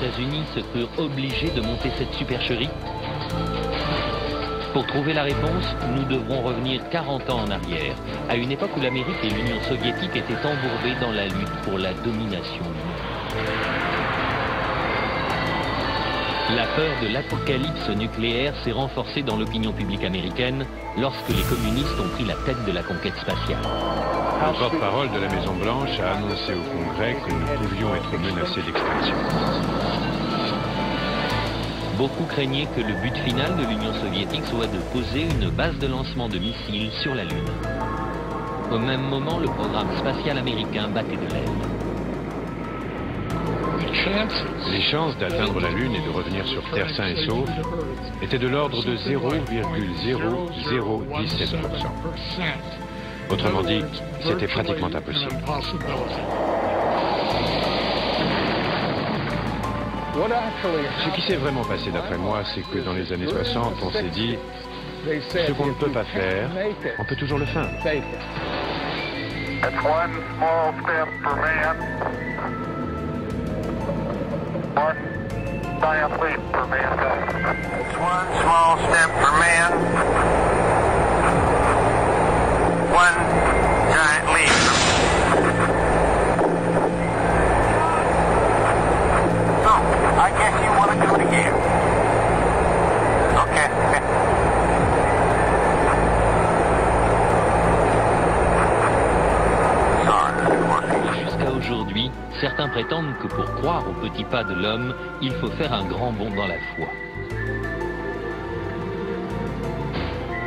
États-Unis se crurent obligés de monter cette supercherie? Pour trouver la réponse, nous devrons revenir 40 ans en arrière, à une époque où l'Amérique et l'Union soviétique étaient embourbées dans la lutte pour la domination du monde. La peur de l'apocalypse nucléaire s'est renforcée dans l'opinion publique américaine lorsque les communistes ont pris la tête de la conquête spatiale. Le porte-parole de la Maison-Blanche a annoncé au Congrès que nous pouvions être menacés d'extinction. Beaucoup craignaient que le but final de l'Union soviétique soit de poser une base de lancement de missiles sur la Lune. Au même moment, le programme spatial américain battait de l'aile. Les chances d'atteindre la Lune et de revenir sur Terre sain et sauf étaient de l'ordre de 0,0017%. Autrement dit, c'était pratiquement impossible. Ce qui s'est vraiment passé d'après moi, c'est que dans les années 60, on s'est dit, ce qu'on ne peut pas faire, on peut toujours le faire. One giant leap for mankind. It's one small step for man. One giant leap. So, I guess you want to do it again. Okay. Jusqu'à aujourd'hui, certains prétendent que pour croire au petit pas de l'homme, il faut faire un grand bond dans la foi.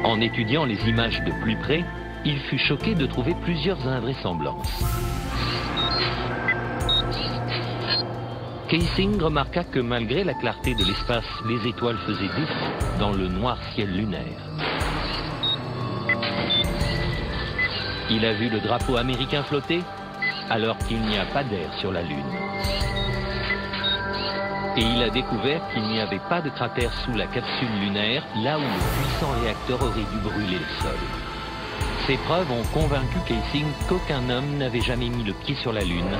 En étudiant les images de plus près, il fut choqué de trouver plusieurs invraisemblances. Kaysing remarqua que malgré la clarté de l'espace, les étoiles faisaient défaut dans le noir ciel lunaire. Il a vu le drapeau américain flotter alors qu'il n'y a pas d'air sur la Lune. Et il a découvert qu'il n'y avait pas de cratère sous la capsule lunaire, là où le puissant réacteur aurait dû brûler le sol. Ces preuves ont convaincu Kaysing qu'aucun homme n'avait jamais mis le pied sur la Lune.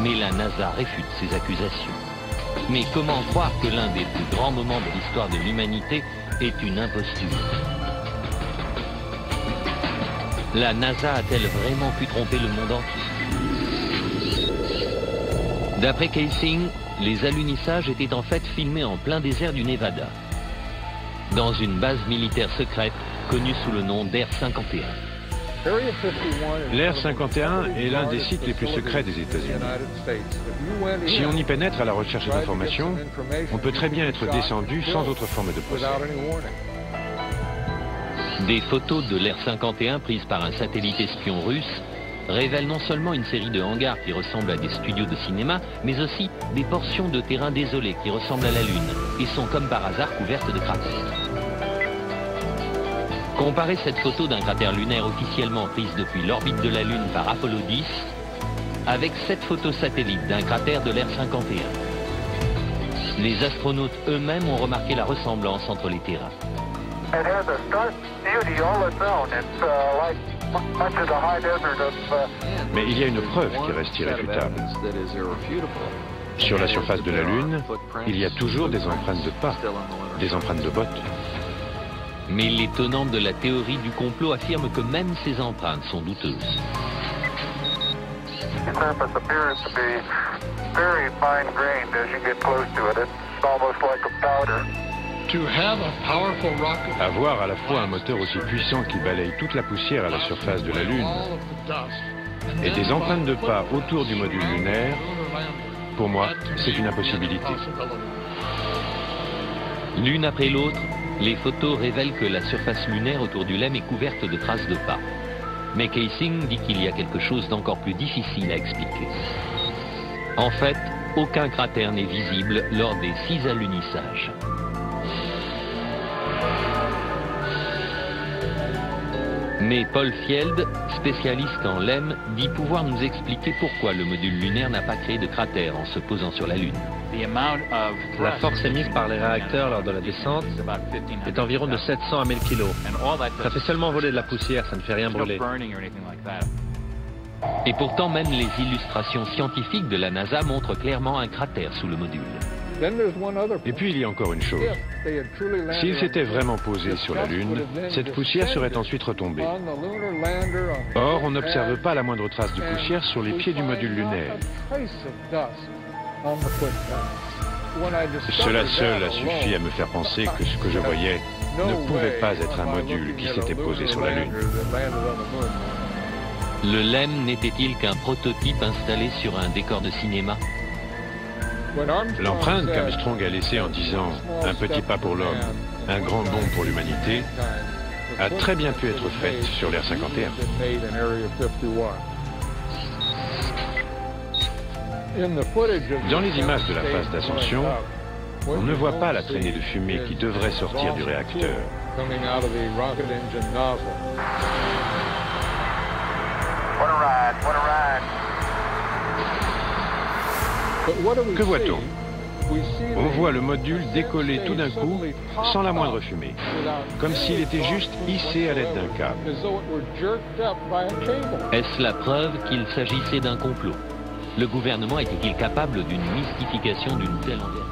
Mais la NASA réfute ces accusations. Mais comment croire que l'un des plus grands moments de l'histoire de l'humanité est une imposture? La NASA a-t-elle vraiment pu tromper le monde entier? D'après Kaysing, les alunissages étaient en fait filmés en plein désert du Nevada, dans une base militaire secrète connue sous le nom d'Air 51. L'Air 51 est l'un des sites les plus secrets des États-Unis. Si on y pénètre à la recherche d'informations, on peut très bien être descendu sans autre forme de procès. Des photos de l'Air 51 prises par un satellite espion russe révèlent non seulement une série de hangars qui ressemblent à des studios de cinéma, mais aussi des portions de terrain désolées qui ressemblent à la Lune et sont comme par hasard couvertes de cratères. Comparez cette photo d'un cratère lunaire officiellement prise depuis l'orbite de la Lune par Apollo 10 avec cette photo satellite d'un cratère de l'Air 51. Les astronautes eux-mêmes ont remarqué la ressemblance entre les terrains. It has a stark beauty all its own. It's like much of the high desert of... Mais il y a une preuve qui reste irréfutable. Sur la surface de la Lune, il y a toujours des empreintes de pas, des empreintes de bottes. Mais les tenants de la théorie du complot affirment que même ces empreintes sont douteuses. The surface appears to be very fine-grained as you get close to it. It's almost like a powder. Avoir à la fois un moteur aussi puissant qui balaye toute la poussière à la surface de la Lune et des empreintes de pas autour du module lunaire, pour moi, c'est une impossibilité. L'une après l'autre, les photos révèlent que la surface lunaire autour du LEM est couverte de traces de pas. Mais Kaysing dit qu'il y a quelque chose d'encore plus difficile à expliquer. En fait, aucun cratère n'est visible lors des 6 alunissages. Mais Paul Field, spécialiste en LEM, dit pouvoir nous expliquer pourquoi le module lunaire n'a pas créé de cratère en se posant sur la Lune. La force émise par les réacteurs lors de la descente est environ de 700 à 1000 kg. Ça fait seulement voler de la poussière, ça ne fait rien brûler. Et pourtant, même les illustrations scientifiques de la NASA montrent clairement un cratère sous le module. Et puis il y a encore une chose. S'ils s'étaient vraiment posés sur la Lune, cette poussière serait ensuite retombée. Or, on n'observe pas la moindre trace de poussière sur les pieds du module lunaire. Cela seul a suffi à me faire penser que ce que je voyais ne pouvait pas être un module qui s'était posé sur la Lune. Le LEM n'était-il qu'un prototype installé sur un décor de cinéma? L'empreinte qu'Armstrong a laissée en disant « un petit pas pour l'homme, un grand bond pour l'humanité » a très bien pu être faite sur l'Air 51. Dans les images de la phase d'ascension, on ne voit pas la traînée de fumée qui devrait sortir du réacteur. Que voit-on? On voit le module décoller tout d'un coup, sans la moindre fumée, comme s'il était juste hissé à l'aide d'un câble. Est-ce la preuve qu'il s'agissait d'un complot? Le gouvernement était-il capable d'une mystification d'une telle envergure?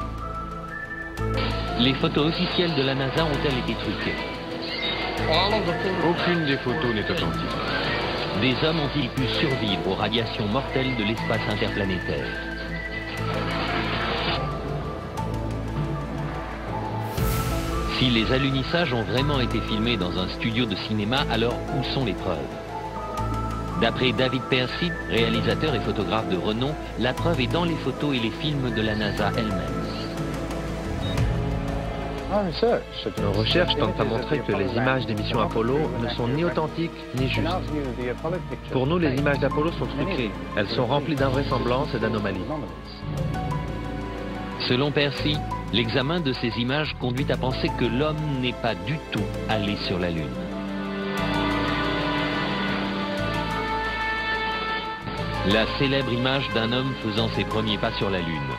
Les photos officielles de la NASA ont-elles été truquées? Aucune des photos n'est authentique. Des hommes ont-ils pu survivre aux radiations mortelles de l'espace interplanétaire? Si les alunissages ont vraiment été filmés dans un studio de cinéma, alors où sont les preuves? D'après David Percy, réalisateur et photographe de renom, la preuve est dans les photos et les films de la NASA elle-même. Nos recherches tentent à montrer que les images des missions Apollo ne sont ni authentiques ni justes. Pour nous, les images d'Apollo sont truquées. Elles sont remplies d'invraisemblances et d'anomalies. Selon Percy, l'examen de ces images conduit à penser que l'homme n'est pas du tout allé sur la Lune. La célèbre image d'un homme faisant ses premiers pas sur la Lune.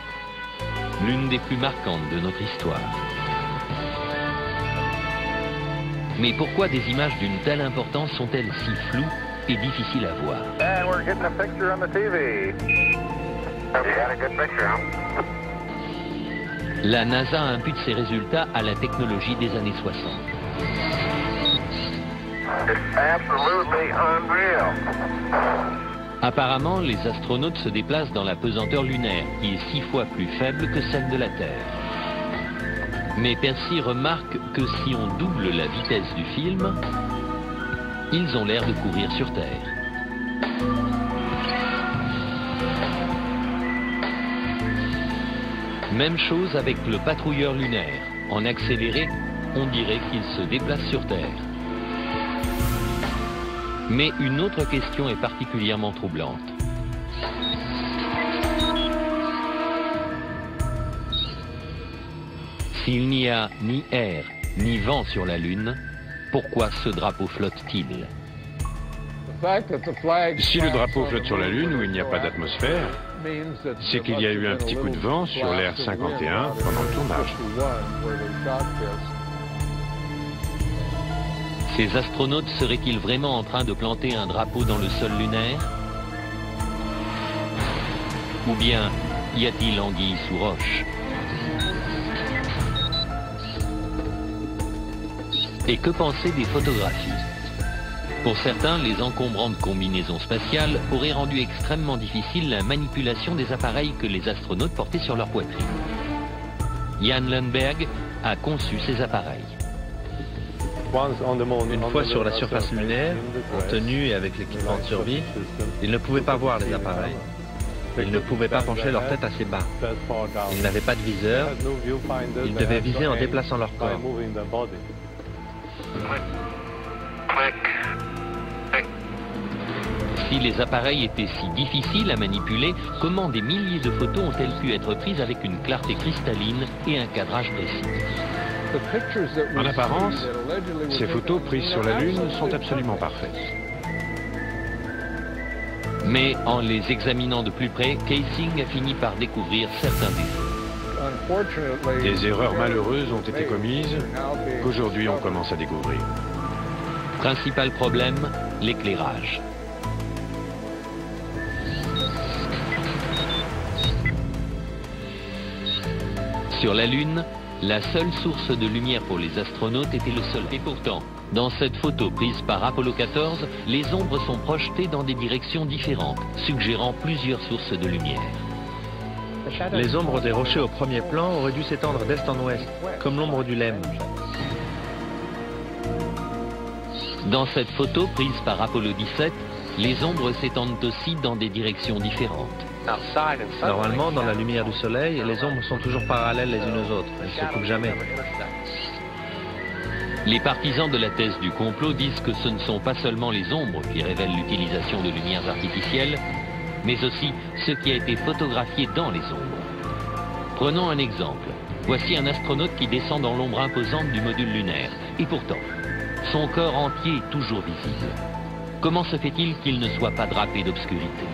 L'une des plus marquantes de notre histoire. Mais pourquoi des images d'une telle importance sont-elles si floues et difficiles à voir? And we're getting a picture on the TV. You got a good picture, huh? La NASA impute ses résultats à la technologie des années 60. It's absolutely unreal. Apparemment, les astronautes se déplacent dans la pesanteur lunaire, qui est 6 fois plus faible que celle de la Terre. Mais Percy remarque que si on double la vitesse du film, ils ont l'air de courir sur Terre. Même chose avec le patrouilleur lunaire. En accéléré, on dirait qu'il se déplace sur Terre. Mais une autre question est particulièrement troublante. S'il n'y a ni air, ni vent sur la Lune, pourquoi ce drapeau flotte-t-il? Si le drapeau flotte sur la Lune où il n'y a pas d'atmosphère, c'est qu'il y a eu un petit coup de vent sur l'Air 51 pendant le tournage. Ces astronautes seraient-ils vraiment en train de planter un drapeau dans le sol lunaire? Ou bien y a-t-il anguille sous roche? Et que penser des photographies? Pour certains, les encombrantes combinaisons spatiales auraient rendu extrêmement difficile la manipulation des appareils que les astronautes portaient sur leur poitrine. Jan Lundberg a conçu ces appareils. Une fois sur la surface lunaire, en tenue et avec l'équipement de survie, ils ne pouvaient pas voir les appareils. Ils ne pouvaient pas pencher leur tête assez bas. Ils n'avaient pas de viseur. Ils devaient viser en déplaçant leur corps. Si les appareils étaient si difficiles à manipuler, comment des milliers de photos ont-elles pu être prises avec une clarté cristalline et un cadrage précis? En apparence, ces photos prises sur la Lune sont absolument parfaites. Mais en les examinant de plus près, Kaysing a fini par découvrir certains défauts. Des erreurs malheureuses ont été commises qu'aujourd'hui on commence à découvrir. Principal problème, l'éclairage. Sur la Lune, la seule source de lumière pour les astronautes était le Soleil. Et pourtant, dans cette photo prise par Apollo 14, les ombres sont projetées dans des directions différentes, suggérant plusieurs sources de lumière. Les ombres des rochers au premier plan auraient dû s'étendre d'est en ouest, comme l'ombre du Lemme. Dans cette photo prise par Apollo 17, les ombres s'étendent aussi dans des directions différentes. Normalement, dans la lumière du soleil, les ombres sont toujours parallèles les unes aux autres. Elles ne se coupent jamais. Les partisans de la thèse du complot disent que ce ne sont pas seulement les ombres qui révèlent l'utilisation de lumières artificielles, mais aussi ce qui a été photographié dans les ombres. Prenons un exemple. Voici un astronaute qui descend dans l'ombre imposante du module lunaire. Et pourtant, son corps entier est toujours visible. Comment se fait-il qu'il ne soit pas drapé d'obscurité?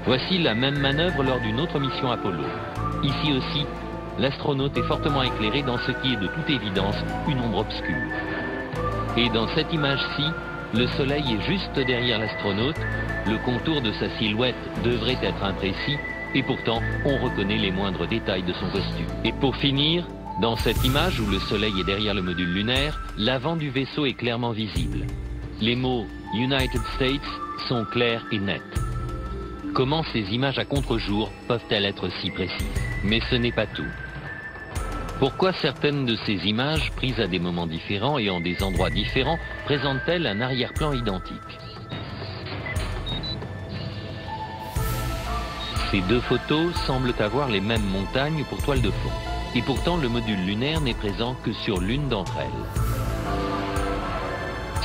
Voici la même manœuvre lors d'une autre mission Apollo. Ici aussi, l'astronaute est fortement éclairé dans ce qui est de toute évidence une ombre obscure. Et dans cette image-ci, le soleil est juste derrière l'astronaute, le contour de sa silhouette devrait être imprécis, et pourtant on reconnaît les moindres détails de son costume. Et pour finir, dans cette image où le soleil est derrière le module lunaire, l'avant du vaisseau est clairement visible. Les mots « United States » sont clairs et nets. Comment ces images à contre-jour peuvent-elles être si précises? Mais ce n'est pas tout. Pourquoi certaines de ces images, prises à des moments différents et en des endroits différents, présentent-elles un arrière-plan identique? Ces deux photos semblent avoir les mêmes montagnes pour toile de fond. Et pourtant, le module lunaire n'est présent que sur l'une d'entre elles.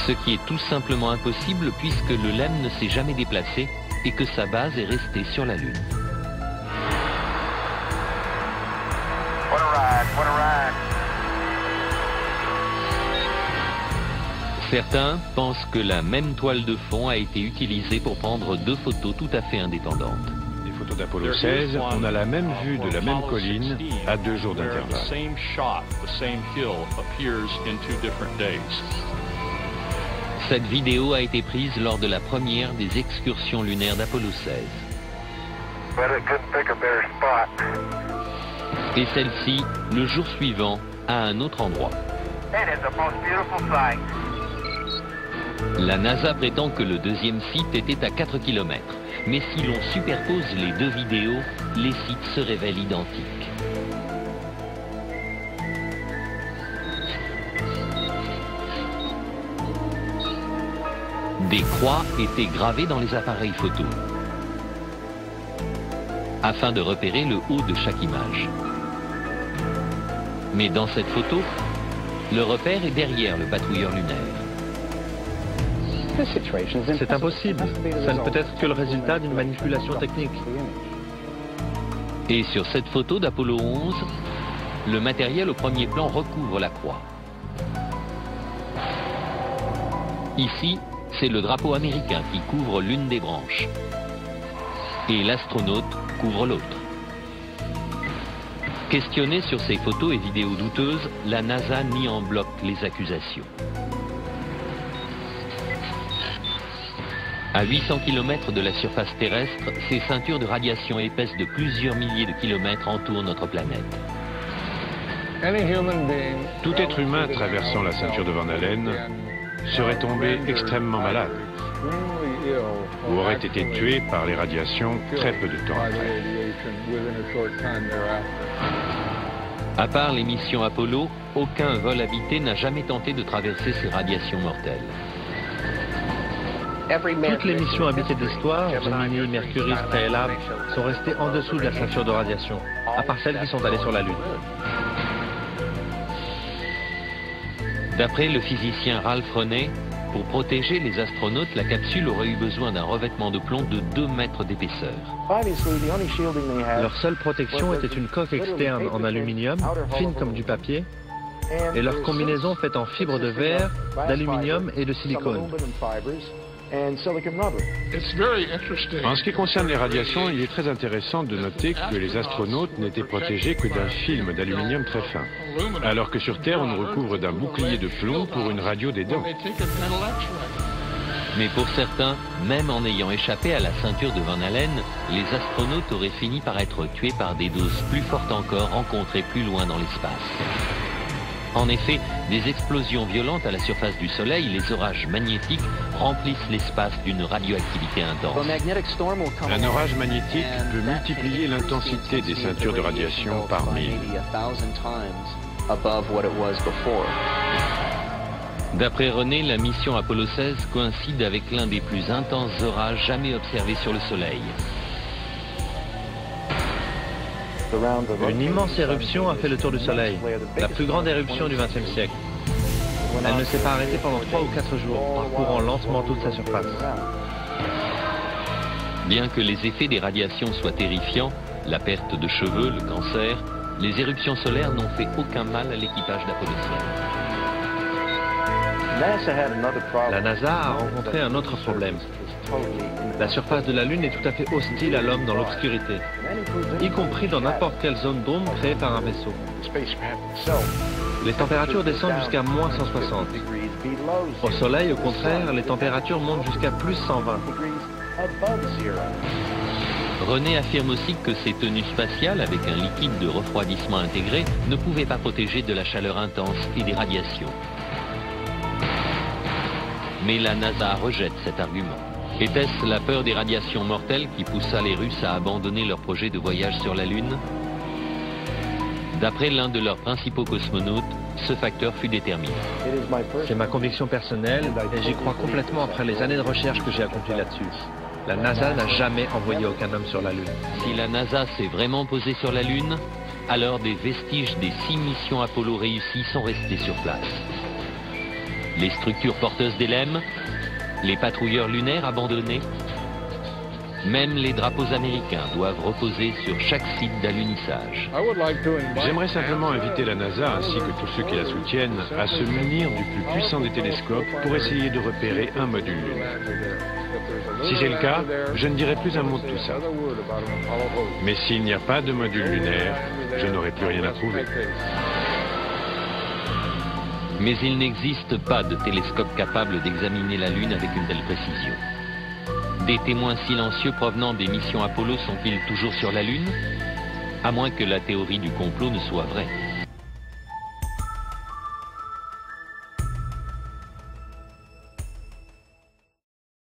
Ce qui est tout simplement impossible puisque le Lemme ne s'est jamais déplacé et que sa base est restée sur la Lune. What a ride, what a ride. Certains pensent que la même toile de fond a été utilisée pour prendre deux photos tout à fait indépendantes. Les photos d'Apollo 16, on a la même vue de la même colline à 2 jours d'intervalle. Cette vidéo a été prise lors de la première des excursions lunaires d'Apollo 16. But it couldn't pick a better spot. Et celle-ci, le jour suivant, à un autre endroit. It is the most beautiful sight. La NASA prétend que le deuxième site était à 4 km. Mais si l'on superpose les deux vidéos, les sites se révèlent identiques. Des croix étaient gravées dans les appareils photo, afin de repérer le haut de chaque image. Mais dans cette photo, le repère est derrière le patrouilleur lunaire. C'est impossible. Ça ne peut être que le résultat d'une manipulation technique. Et sur cette photo d'Apollo 11, le matériel au premier plan recouvre la croix. Ici, c'est le drapeau américain qui couvre l'une des branches. Et l'astronaute couvre l'autre. Questionné sur ces photos et vidéos douteuses, la NASA nie en bloc les accusations. À 800 km de la surface terrestre, ces ceintures de radiation épaisses de plusieurs milliers de kilomètres entourent notre planète. Tout être humain traversant la ceinture de Van Allen serait tombé extrêmement malade ou aurait été tué par les radiations très peu de temps après. À part les missions Apollo, aucun vol habité n'a jamais tenté de traverser ces radiations mortelles. Toutes les missions habitées de l'histoire, Gemini, Mercury, Skylab, sont restées en dessous de la ceinture de radiation, à part celles qui sont allées sur la Lune. D'après le physicien Ralph Reney, pour protéger les astronautes, la capsule aurait eu besoin d'un revêtement de plomb de 2 mètres d'épaisseur. Leur seule protection était une coque externe en aluminium, fine comme du papier, et leur combinaison faite en fibres de verre, d'aluminium et de silicone. En ce qui concerne les radiations, il est très intéressant de noter que les astronautes n'étaient protégés que d'un film d'aluminium très fin, alors que sur Terre, on nous recouvre d'un bouclier de plomb pour une radio des dents. Mais pour certains, même en ayant échappé à la ceinture de Van Allen, les astronautes auraient fini par être tués par des doses plus fortes encore rencontrées plus loin dans l'espace. En effet, des explosions violentes à la surface du Soleil, les orages magnétiques, remplissent l'espace d'une radioactivité intense. Un orage magnétique peut multiplier l'intensité des ceintures de radiation par 1000. D'après René, la mission Apollo 16 coïncide avec l'un des plus intenses orages jamais observés sur le Soleil. Une immense éruption a fait le tour du Soleil, la plus grande éruption du XXe siècle. Elle ne s'est pas arrêtée pendant 3 ou 4 jours, parcourant lentement toute sa surface. Bien que les effets des radiations soient terrifiants, la perte de cheveux, le cancer, les éruptions solaires n'ont fait aucun mal à l'équipage d'Apollo 16. La NASA a rencontré un autre problème. La surface de la Lune est tout à fait hostile à l'homme dans l'obscurité, y compris dans n'importe quelle zone d'ombre créée par un vaisseau. Les températures descendent jusqu'à moins 160. Au Soleil, au contraire, les températures montent jusqu'à plus 120. René affirme aussi que ces tenues spatiales, avec un liquide de refroidissement intégré, ne pouvaient pas protéger de la chaleur intense et des radiations. Mais la NASA rejette cet argument. Était-ce la peur des radiations mortelles qui poussa les Russes à abandonner leur projet de voyage sur la Lune? D'après l'un de leurs principaux cosmonautes, ce facteur fut déterminant. C'est ma conviction personnelle et j'y crois complètement après les années de recherche que j'ai accomplies là-dessus. La NASA n'a jamais envoyé aucun homme sur la Lune. Si la NASA s'est vraiment posée sur la Lune, alors des vestiges des 6 missions Apollo réussies sont restés sur place. Les structures porteuses d'élèves, les patrouilleurs lunaires abandonnés, même les drapeaux américains doivent reposer sur chaque site d'alunissage. J'aimerais simplement inviter la NASA ainsi que tous ceux qui la soutiennent à se munir du plus puissant des télescopes pour essayer de repérer un module lunaire. Si c'est le cas, je ne dirai plus un mot de tout ça. Mais s'il n'y a pas de module lunaire, je n'aurai plus rien à prouver. Mais il n'existe pas de télescope capable d'examiner la Lune avec une telle précision. Des témoins silencieux provenant des missions Apollo sont-ils toujours sur la Lune? À moins que la théorie du complot ne soit vraie.